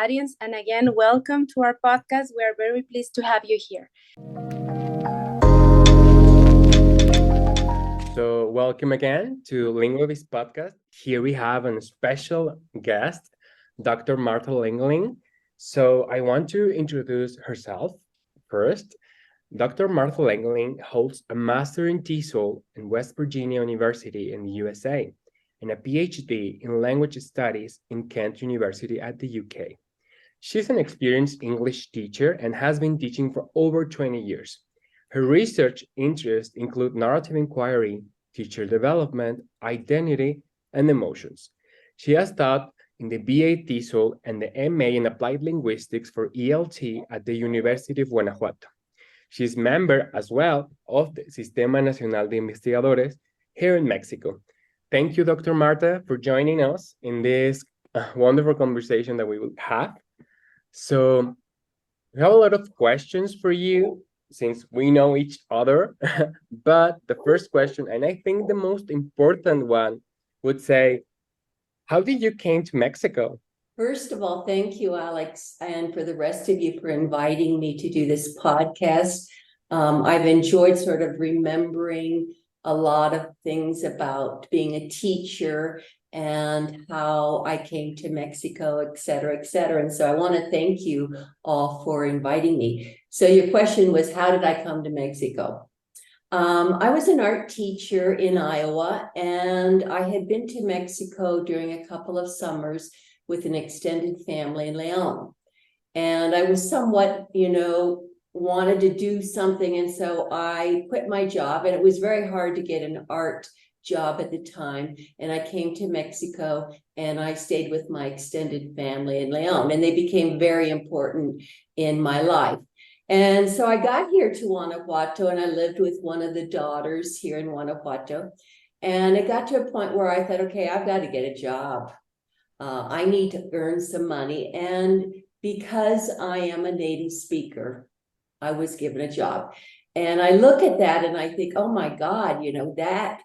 audience. And again, welcome to our podcast. We are very pleased to have you here. So welcome again to Linguabees podcast. Here we have a special guest, Dr. Martha Lengeling. So I want to introduce herself first. Dr. Martha Lengeling holds a Master in TESOL in West Virginia University in the USA and a PhD in Language Studies in Kent University at the UK. She's an experienced English teacher and has been teaching for over 20 years. Her research interests include narrative inquiry, teacher development, identity, and emotions. She has taught in the BA TESOL and the MA in Applied Linguistics for ELT at the University of Guanajuato. She's member as well of the Sistema Nacional de Investigadores here in Mexico. Thank you, Dr. Marta, for joining us in this wonderful conversation that we will have. So we have a lot of questions for you since we know each other, but the first question, and I think the most important one, would say, how did you came to Mexico? First of all, thank you, Alex, and for the rest of you for inviting me to do this podcast. I've enjoyed sort of remembering a lot of things about being a teacher and how I came to Mexico, et cetera, et cetera. And so I want to thank you all for inviting me. So your question was, how did I come to Mexico? I was an art teacher in Iowa, and I had been to Mexico during a couple of summers with an extended family in León. And I was somewhat, wanted to do something. And so I quit my job, and it was very hard to get an art job at the time. And I came to Mexico and I stayed with my extended family in León, and they became very important in my life. And so I got here to Guanajuato, and I lived with one of the daughters here in Guanajuato. And it got to a point where I thought, okay, I've got to get a job. I need to earn some money. And because I am a native speaker, I was given a job. And I look at that and I think, oh my God, I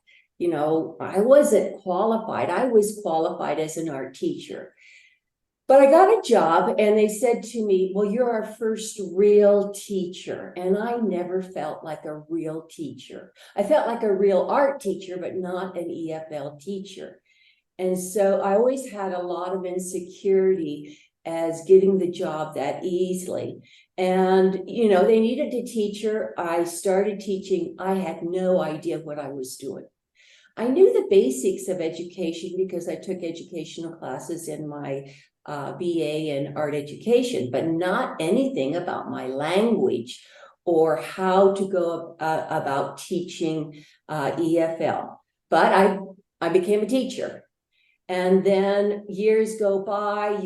wasn't qualified. I was qualified as an art teacher. But I got a job, and they said to me, well, you're our first real teacher. And I never felt like a real teacher. I felt like a real art teacher, but not an EFL teacher. And so I always had a lot of insecurity as getting the job that easily. And, they needed a teacher. I started teaching. I had no idea what I was doing. I knew the basics of education because I took educational classes in my BA in art education, but not anything about my language or how to go about teaching EFL. But I became a teacher. And then years go by,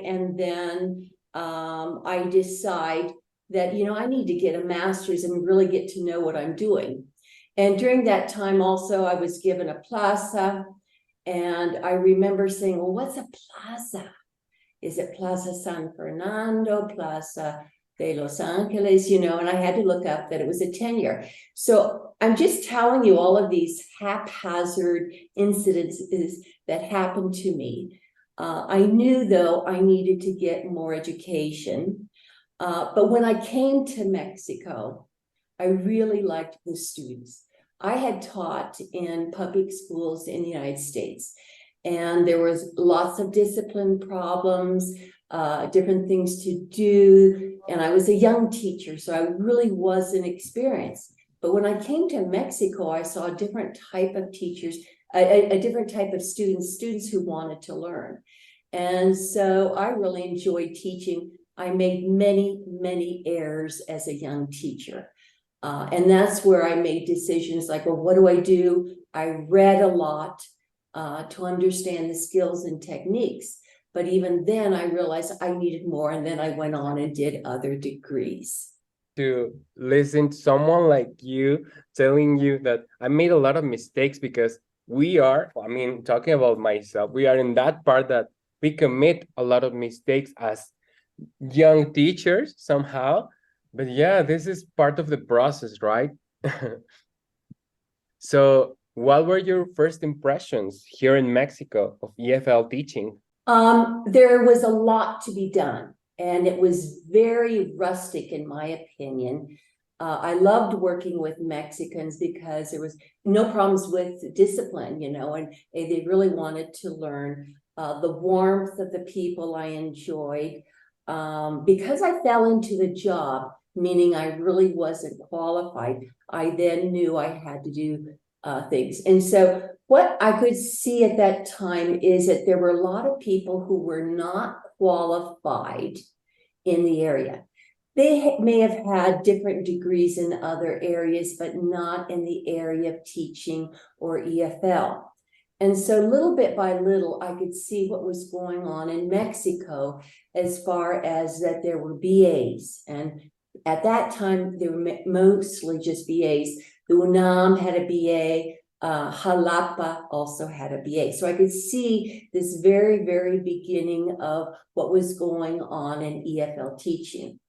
and then I decide that, I need to get a master's and really get to know what I'm doing. And during that time also, I was given a plaza. And I remember saying, well, what's a plaza? Is it Plaza San Fernando, Plaza de Los Angeles, and I had to look up that it was a tenure. So I'm just telling you all of these haphazard incidences that happened to me. I knew, though, I needed to get more education. But when I came to Mexico, I really liked the students. I had taught in public schools in the United States, and there was lots of discipline problems, different things to do. And I was a young teacher, so I really wasn't experienced. But when I came to Mexico, I saw a different type of teachers, a different type of students who wanted to learn. And so I really enjoyed teaching. I made many, many errors as a young teacher. And that's where I made decisions like, well, what do I do? I read a lot to understand the skills and techniques. But even then, I realized I needed more. And then I went on and did other degrees. To listen to someone like you telling you that I made a lot of mistakes because talking about myself, we are in that part that we commit a lot of mistakes as young teachers somehow. But yeah, this is part of the process, right? So what were your first impressions here in Mexico of EFL teaching? There was a lot to be done, and it was very rustic, in my opinion. I loved working with Mexicans because there was no problems with discipline, you know, and they really wanted to learn. The warmth of the people I enjoyed. Because I fell into the job, meaning I really wasn't qualified, I then knew I had to do things. And so what I could see at that time is that there were a lot of people who were not qualified in the area. They may have had different degrees in other areas, but not in the area of teaching or EFL. And so little bit by little, I could see what was going on in Mexico as far as that there were BAs. And at that time, they were mostly just BAs. The UNAM had a BA. Jalapa also had a BA. So I could see this very, very beginning of what was going on in EFL teaching.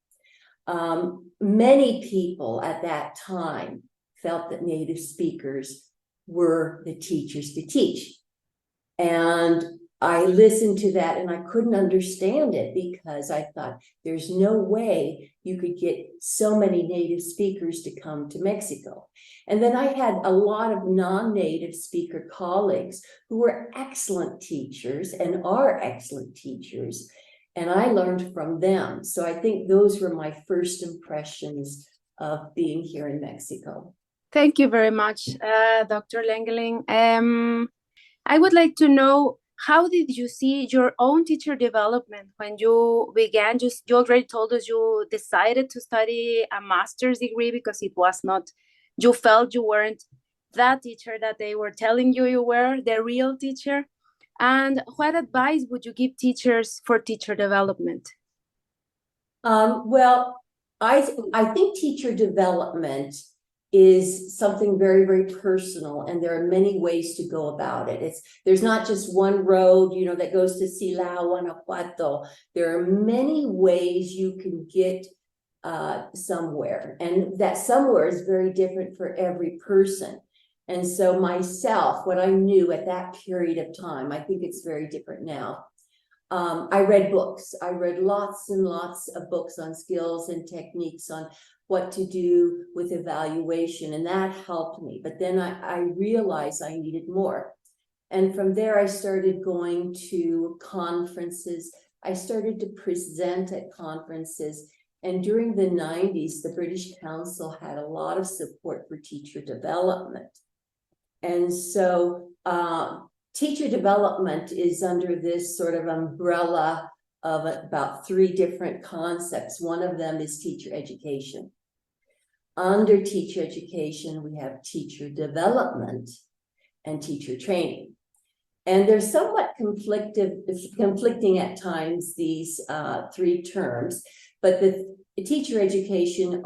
Many people at that time felt that native speakers were the teachers to teach. And I listened to that and I couldn't understand it because I thought there's no way you could get so many native speakers to come to Mexico. And then I had a lot of non-native speaker colleagues who were excellent teachers and are excellent teachers. And I learned from them. So I think those were my first impressions of being here in Mexico. Thank you very much, Dr. Lengeling. I would like to know, how did you see your own teacher development when you began? You already told us you decided to study a master's degree because it was not, you felt you weren't that teacher that they were telling you you were, the real teacher. And what advice would you give teachers for teacher development? Well, I think teacher development is something very, very personal, and there are many ways to go about it. There's not just one road, you know, that goes to Silao, Guanajuato. There are many ways you can get somewhere, and that somewhere is very different for every person. And so myself, what I knew at that period of time, I think it's very different now. I read books. I read lots and lots of books on skills and techniques on what to do with evaluation, and that helped me. But then I realized I needed more. And from there, I started going to conferences. I started to present at conferences. And during the 90s, the British Council had a lot of support for teacher development. And so teacher development is under this sort of umbrella of about 3 different concepts. One of them is teacher education. Under teacher education, we have teacher development and teacher training. And they're somewhat conflicting at times, these 3 terms, but the teacher education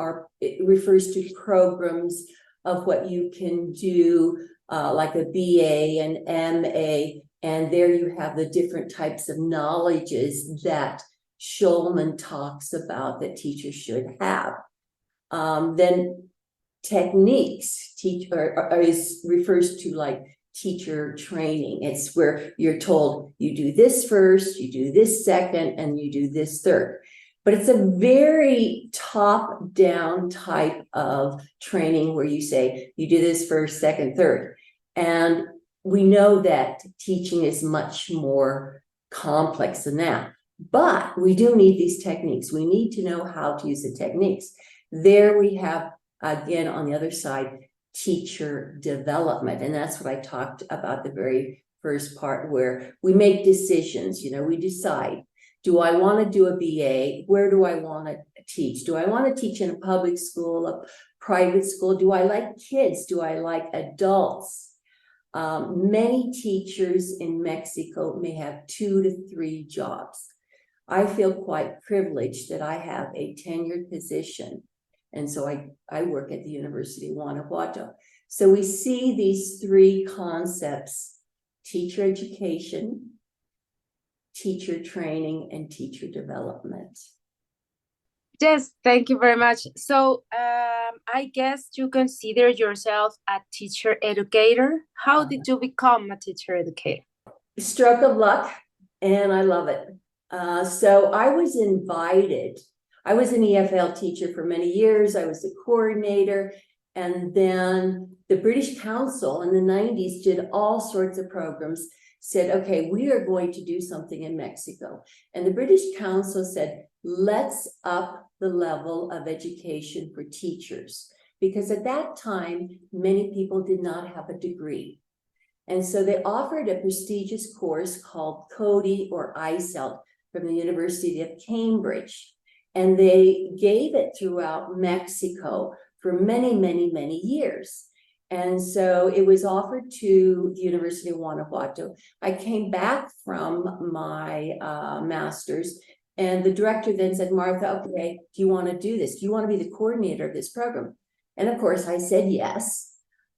refers to programs of what you can do, like a BA and MA, and there you have the different types of knowledges that Schulman talks about that teachers should have. Then techniques refers to like teacher training. It's where you're told you do this first, you do this second, and you do this third. But it's a very top-down type of training where you say you do this first, second, third. And we know that teaching is much more complex than that. But we do need these techniques. We need to know how to use the techniques. There we have, again, on the other side, teacher development. And that's what I talked about the very first part, where we make decisions. You know, we decide, do I want to do a BA? Where do I want to teach? Do I want to teach in a public school, a private school? Do I like kids? Do I like adults? Many teachers in Mexico may have 2 to 3 jobs. I feel quite privileged that I have a tenured position. And so I work at the University of Guanajuato. So we see these 3 concepts: teacher education, teacher training, and teacher development. Yes, thank you very much. So I guess you consider yourself a teacher educator. How did you become a teacher educator? Stroke of luck and I love it. So I was invited. I was an EFL teacher for many years. I was a coordinator. And then the British Council in the 90s did all sorts of programs, said, okay, we are going to do something in Mexico. And the British Council said, let's up the level of education for teachers. Because at that time, many people did not have a degree. And so they offered a prestigious course called CODI or ISELT from the University of Cambridge. And they gave it throughout Mexico for many, many, many years. And so it was offered to the University of Guanajuato. I came back from my master's, and the director then said, Martha, okay, do you want to do this? Do you want to be the coordinator of this program? And of course, I said yes.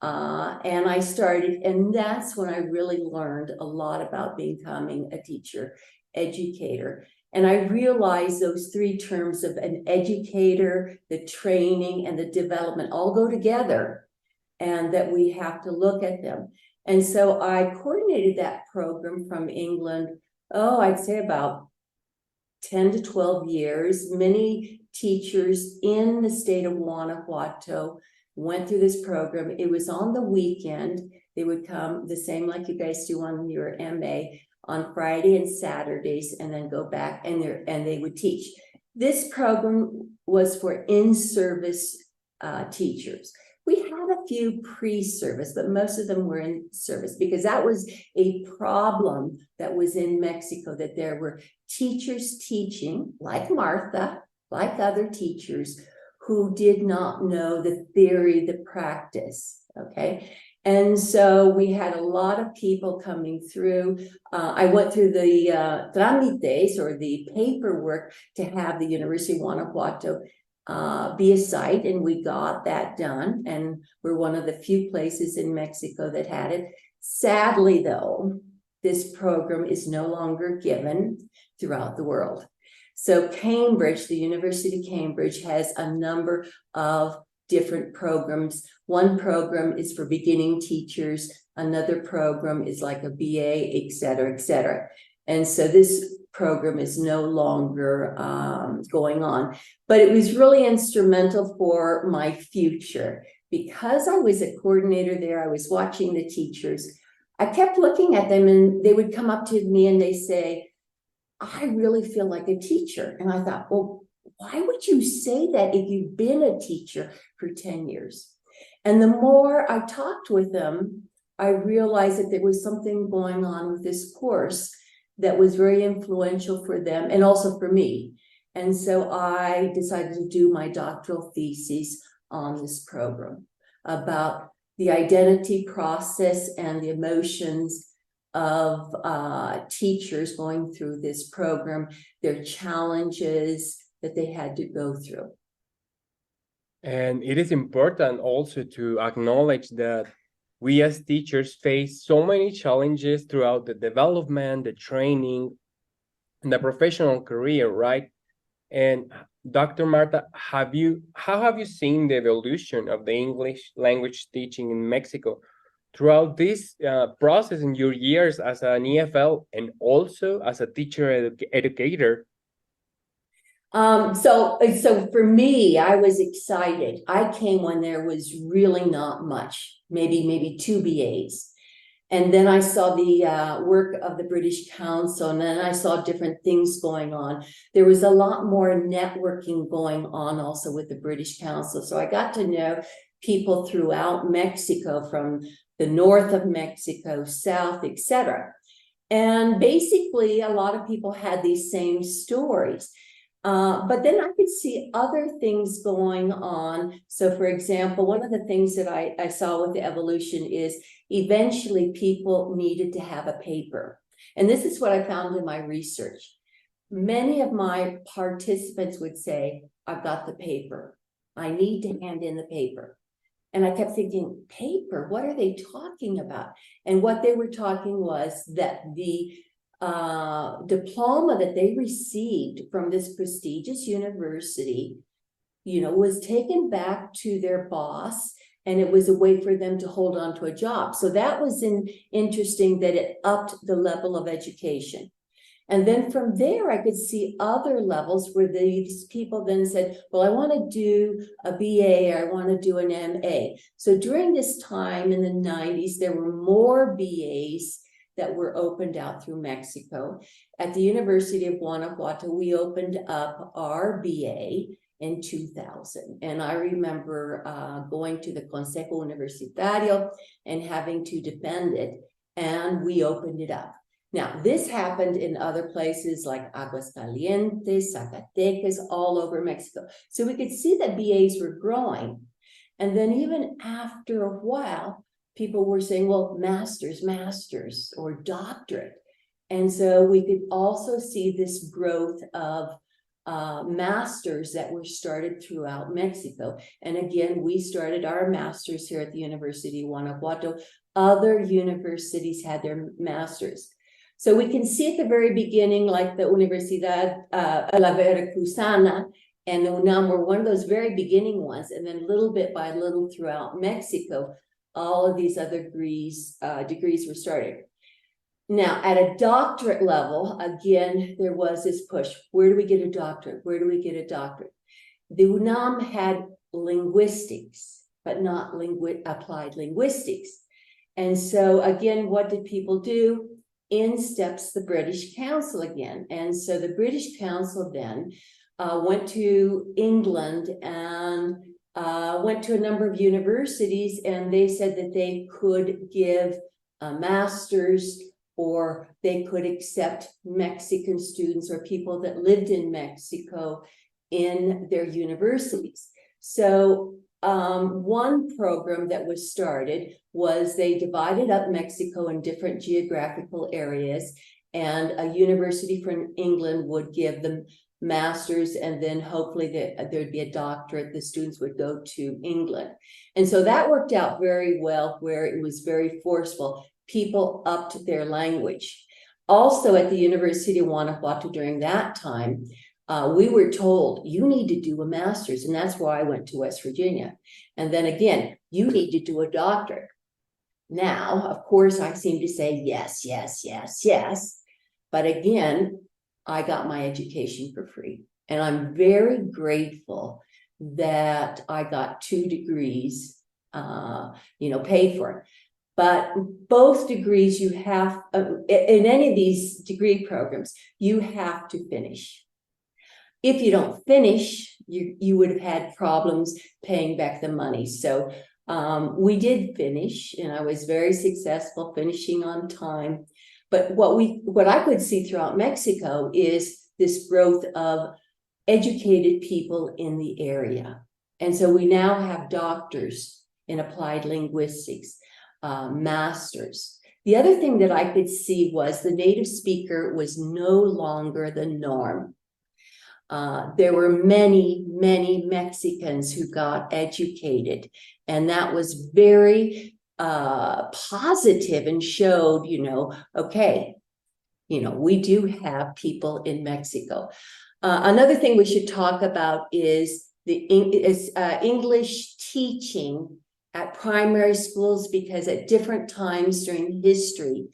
And I started, and that's when I really learned a lot about becoming a teacher, educator. And I realized those three terms of an educator, the training, and the development all go together, and that we have to look at them. And so I coordinated that program from England, I'd say about 10 to 12 years. Many teachers in the state of Guanajuato went through this program. It was on the weekend. They would come the same like you guys do on your MA on Friday and Saturdays, and then go back and they would teach. This program was for in-service teachers. We had a few pre-service, but most of them were in service, because that was a problem that was in Mexico, that there were teachers teaching, like Martha, like other teachers, who did not know the theory, the practice, okay? And so we had a lot of people coming through. I went through the trámites, or the paperwork, to have the University of Guanajuato be a site, and we got that done. And we're one of the few places in Mexico that had it. Sadly, though, this program is no longer given throughout the world. So Cambridge, the University of Cambridge, has a number of different programs. One program is for beginning teachers. Another program is like a BA, et cetera, et cetera. And so this program is no longer going on. But it was really instrumental for my future. Because I was a coordinator there, I was watching the teachers. I kept looking at them, and they would come up to me and they say, I really feel like a teacher. And I thought, well, why would you say that if you've been a teacher for 10 years? And the more I talked with them, I realized that there was something going on with this course that was very influential for them and also for me. And so I decided to do my doctoral thesis on this program about the identity process and the emotions of teachers going through this program, their challenges that they had to go through. And it is important also to acknowledge that we as teachers face so many challenges throughout the development, the training, and the professional career, right? And Dr. Marta, how have you seen the evolution of the English language teaching in Mexico throughout this process in your years as an EFL and also as a teacher educator? So for me, I was excited. I came when there was really not much, maybe 2 BAs. And then I saw the work of the British Council, and then I saw different things going on. There was a lot more networking going on also with the British Council. So I got to know people throughout Mexico, from the north of Mexico, south, etc. And basically, a lot of people had these same stories. But then I could see other things going on. So for example, one of the things that I saw with the evolution is eventually people needed to have a paper. And this is what I found in my research. Many of my participants would say, I've got the paper. I need to hand in the paper. And I kept thinking, paper, what are they talking about? And what they were talking was that the diploma that they received from this prestigious university, was taken back to their boss, and it was a way for them to hold on to a job. So that was interesting, that it upped the level of education. And then from there, I could see other levels where these people then said, well, I want to do a BA, or I want to do an MA. So during this time in the 90s, there were more BAs that were opened out through Mexico. At the University of Guanajuato, we opened up our BA in 2000. And I remember going to the Consejo Universitario and having to defend it, and we opened it up. Now, this happened in other places like Aguascalientes, Zacatecas, all over Mexico. So we could see that BAs were growing. And then even after a while, people were saying, well, master's, or doctorate. And so we could also see this growth of masters that were started throughout Mexico. And again, we started our masters here at the University of Guanajuato. Other universities had their masters. So we can see at the very beginning, like the Universidad La Veracruzana and the UNAM were one of those very beginning ones. And then little bit by little throughout Mexico, all of these other degrees were started. Now, at a doctorate level, again, there was this push. Where do we get a doctorate? Where do we get a doctorate? The UNAM had linguistics, but not applied linguistics. And so again, what did people do? In steps the British Council again. And so the British Council then went to England and went to a number of universities, and they said that they could give a master's, or they could accept Mexican students or people that lived in Mexico in their universities. So one program that was started was they divided up Mexico in different geographical areas, and a university from England would give them masters, and then hopefully there'd be a doctorate. The students would go to England. And so that worked out very well, where it was very forceful. People upped their language. Also at the University of Guanajuato during that time, we were told, you need to do a master's, and that's why I went to West Virginia. And then again, you need to do a doctorate. Now, of course, I seem to say yes, yes, yes, yes. But again, I got my education for free. And I'm very grateful that I got 2 degrees, paid for. But both degrees you have, in any of these degree programs, you have to finish. If you don't finish, you would have had problems paying back the money. So we did finish, and I was very successful finishing on time. But what I could see throughout Mexico is this growth of educated people in the area. And so we now have doctors in applied linguistics, masters. The other thing that I could see was the native speaker was no longer the norm. There were many, many Mexicans who got educated, and that was very positive and showed, okay, we do have people in Mexico. Another thing we should talk about is English teaching at primary schools, because at different times during history,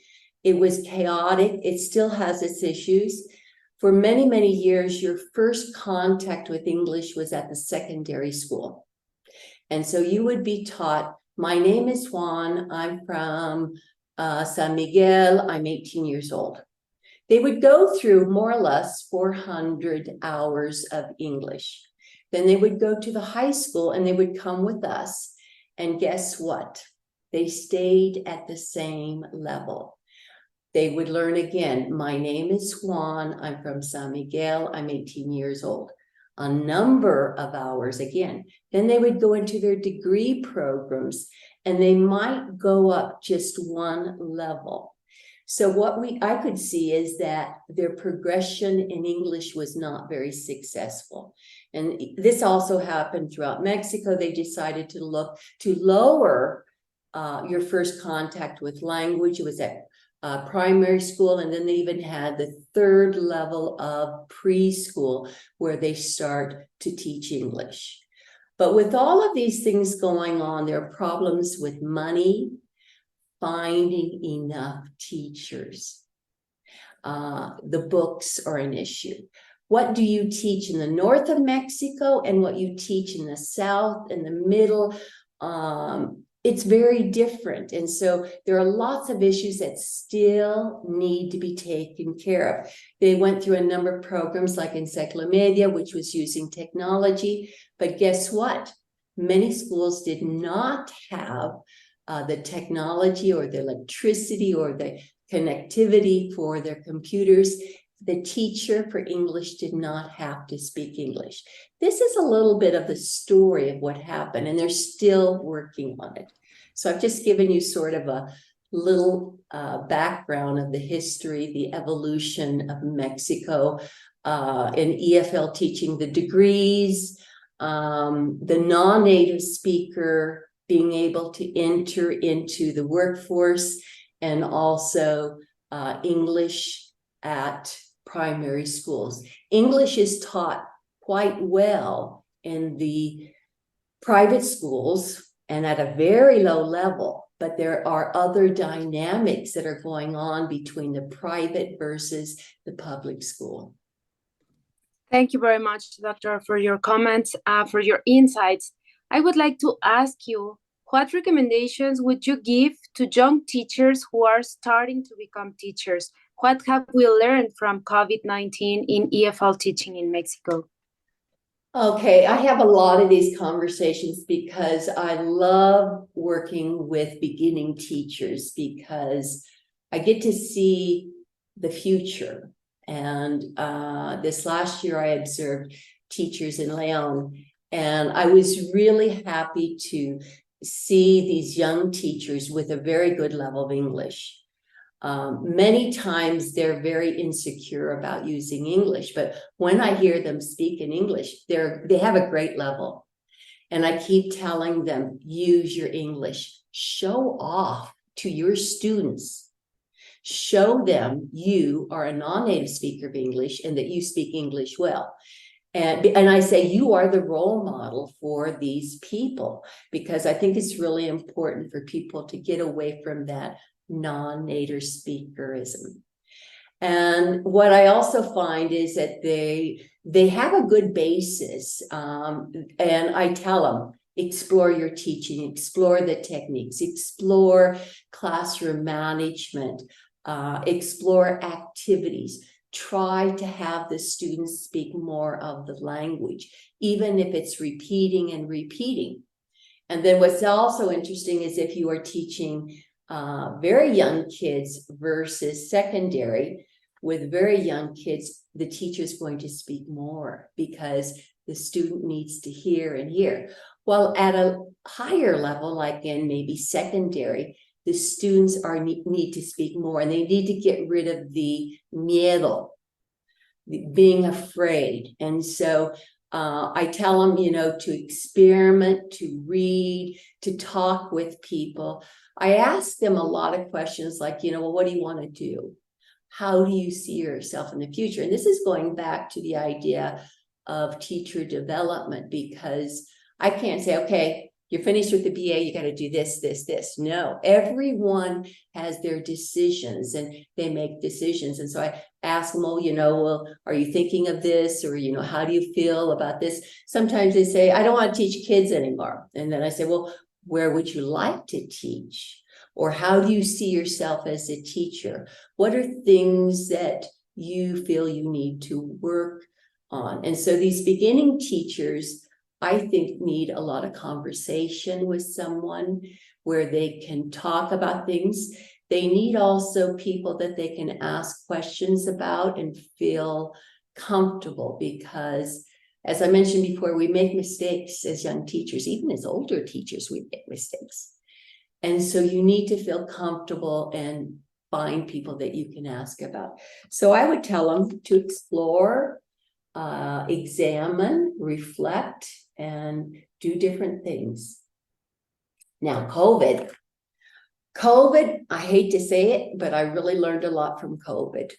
it was chaotic. It still has its issues. For many, many years, your first contact with English was at the secondary school. And so you would be taught, my name is Juan, I'm from San Miguel, I'm 18 years old. They would go through more or less 400 hours of English. Then they would go to the high school and they would come with us. And guess what? They stayed at the same level. They would learn again, my name is Juan, I'm from San Miguel, I'm 18 years old. A number of hours again. Then they would go into their degree programs, and they might go up just one level. So what I could see is that their progression in English was not very successful. And this also happened throughout Mexico. They decided to look to lower your first contact with language. It was at primary school, and then they even had the 3rd level of preschool where they start to teach English. But with all of these things going on, there are problems with money, finding enough teachers. the books are an issue. What do you teach in the north of Mexico and what you teach in the south, in the middle? It's very different. And so there are lots of issues that still need to be taken care of. They went through a number of programs like Encyclomedia, which was using technology. But guess what? Many schools did not have the technology or the electricity or the connectivity for their computers. The teacher for English did not have to speak English. This is a little bit of the story of what happened, and they're still working on it. So I've just given you sort of a little background of the history, the evolution of Mexico, in EFL teaching the degrees, the non-native speaker being able to enter into the workforce, and also English at primary schools. English is taught quite well in the private schools and at a very low level, but there are other dynamics that are going on between the private versus the public school. Thank you very much, Doctor, for your comments, for your insights. I would like to ask you, what recommendations would you give to young teachers who are starting to become teachers? What have we learned from COVID-19 in EFL teaching in Mexico? Okay, I have a lot of these conversations because I love working with beginning teachers because I get to see the future. And this last year I observed teachers in Leon, and I was really happy to see these young teachers with a very good level of English. Many times they're very insecure about using English, but when I hear them speak in English, they have a great level. And I keep telling them, use your English, show off to your students, show them you are a non-native speaker of English and that you speak English well. And I say, you are the role model for these people, because I think it's really important for people to get away from that non-native speakerism. And what I also find is that they have a good basis. And I tell them, explore your teaching, explore the techniques, explore classroom management, explore activities. Try to have the students speak more of the language, even if it's repeating and repeating. And then what's also interesting is if you are teaching very young kids versus secondary, with very young kids, the teacher is going to speak more because the student needs to hear and hear. While at a higher level, like in maybe secondary, the students need to speak more, and they need to get rid of the miedo, being afraid. And so I tell them, to experiment, to read, to talk with people. I ask them a lot of questions like, well, what do you want to do? How do you see yourself in the future? And this is going back to the idea of teacher development, because I can't say, okay, you're finished with the BA, you got to do this, this, this. No, everyone has their decisions and they make decisions. And so I ask them, well, are you thinking of this? Or, how do you feel about this? Sometimes they say, I don't want to teach kids anymore. And then I say, well, where would you like to teach? Or how do you see yourself as a teacher? What are things that you feel you need to work on? And so these beginning teachers, I think, need a lot of conversation with someone where they can talk about things. They need also people that they can ask questions about and feel comfortable, because as I mentioned before, we make mistakes as young teachers. Even as older teachers, we make mistakes. And so you need to feel comfortable and find people that you can ask about. So I would tell them to explore, examine, reflect, and do different things. Now, COVID, I hate to say it, but I really learned a lot from COVID.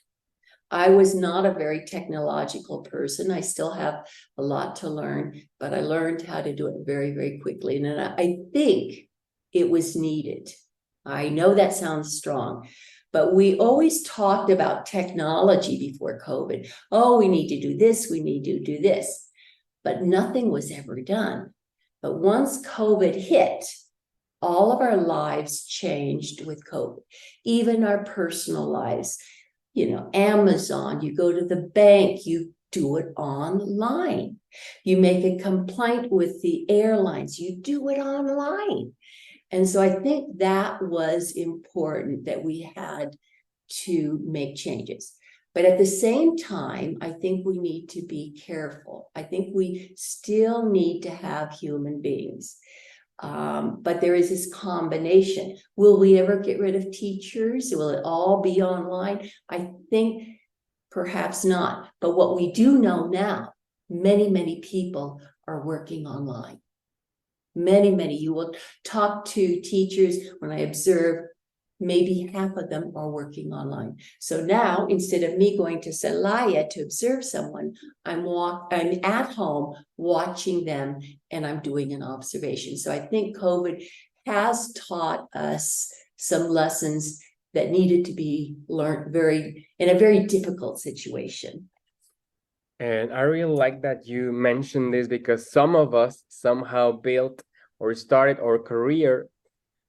I was not a very technological person. I still have a lot to learn, but I learned how to do it very, very quickly. And I think it was needed. I know that sounds strong, But we always talked about technology before COVID. Oh, we need to do this, we need to do this. But nothing was ever done. But once COVID hit, all of our lives changed with COVID, even our personal lives. You know, Amazon, you go to the bank, you do it online. You make a complaint with the airlines, you do it online. And so I think that was important that we had to make changes. But at the same time, I think we need to be careful. I think we still need to have human beings. But there is this combination. Will we ever get rid of teachers? Will it all be online? I think perhaps not. But what we do know now, many people are working online. Many. You will talk to teachers. When I observe, maybe half of them are working online. So now, instead of me going to Celaya to observe someone, I'm at home watching them, and I'm doing an observation. So I think COVID has taught us some lessons that needed to be learned in a very difficult situation. And I really like that you mentioned this, because some of us somehow built or started our career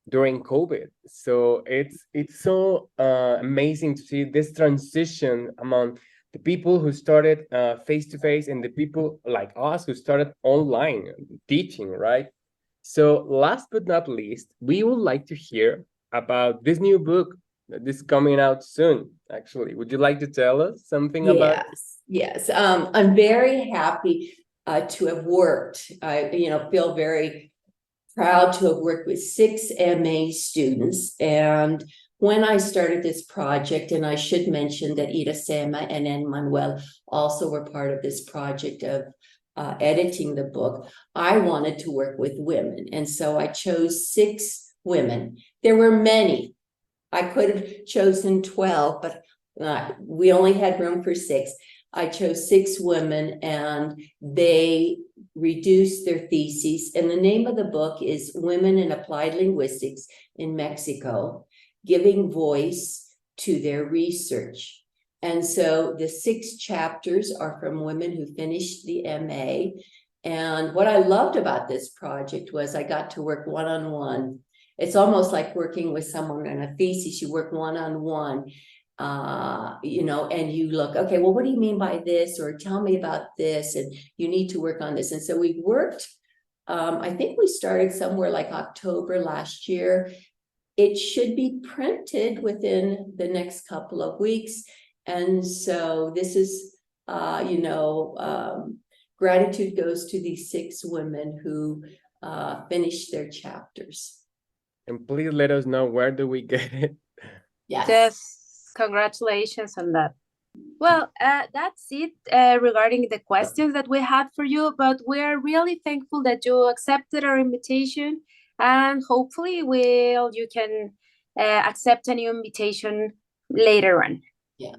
during COVID. So it's so amazing to see this transition among the people who started face-to-face and the people like us who started online teaching, right? So last but not least, we would like to hear about this new book that is coming out soon, actually. Would you like to tell us something about it? Yes. I'm very happy to have worked. I, feel very proud to have worked with 6 MA students. And when I started this project, and I should mention that Iracema and Emmanuel also were part of this project of editing the book, I wanted to work with women. And so I chose 6 women. There were many. I could have chosen 12, but we only had room for 6. I chose 6 women, and they reduced their theses. And the name of the book is Women in Applied Linguistics in Mexico, Giving Voice to Their Research. And so the 6 chapters are from women who finished the MA. And what I loved about this project was I got to work one-on-one. It's almost like working with someone in a thesis. You work one-on-one. And you look, okay, well, what do you mean by this? Or tell me about this, and you need to work on this. And so we worked, I think we started somewhere like October last year. It should be printed within the next couple of weeks. And so this is, gratitude goes to these 6 women who finished their chapters. And please let us know, where do we get it? Yes, congratulations on that. Well, that's it regarding the questions that we had for you, but we're really thankful that you accepted our invitation, and hopefully you can accept a new invitation later on. Yeah.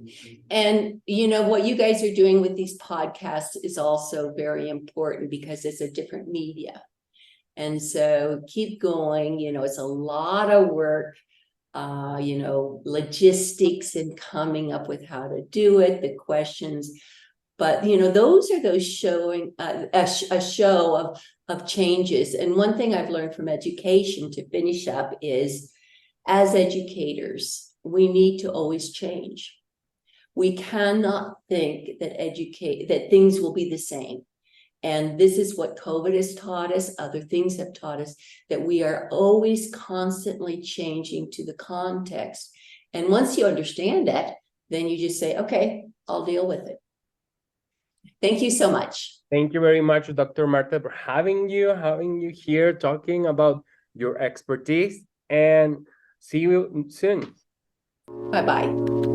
And what you guys are doing with these podcasts is also very important, because it's a different media. And so keep going. It's a lot of work. Logistics and coming up with how to do it, the questions. But, those showing a show of changes. And one thing I've learned from education, to finish up, is as educators, we need to always change. We cannot think that things will be the same. And this is what COVID has taught us. Other things have taught us that we are always constantly changing to the context. And once you understand that, then you just say, okay, I'll deal with it. Thank you so much. Thank you very much, Dr. Marta, for having you here, talking about your expertise, and see you soon. Bye-bye.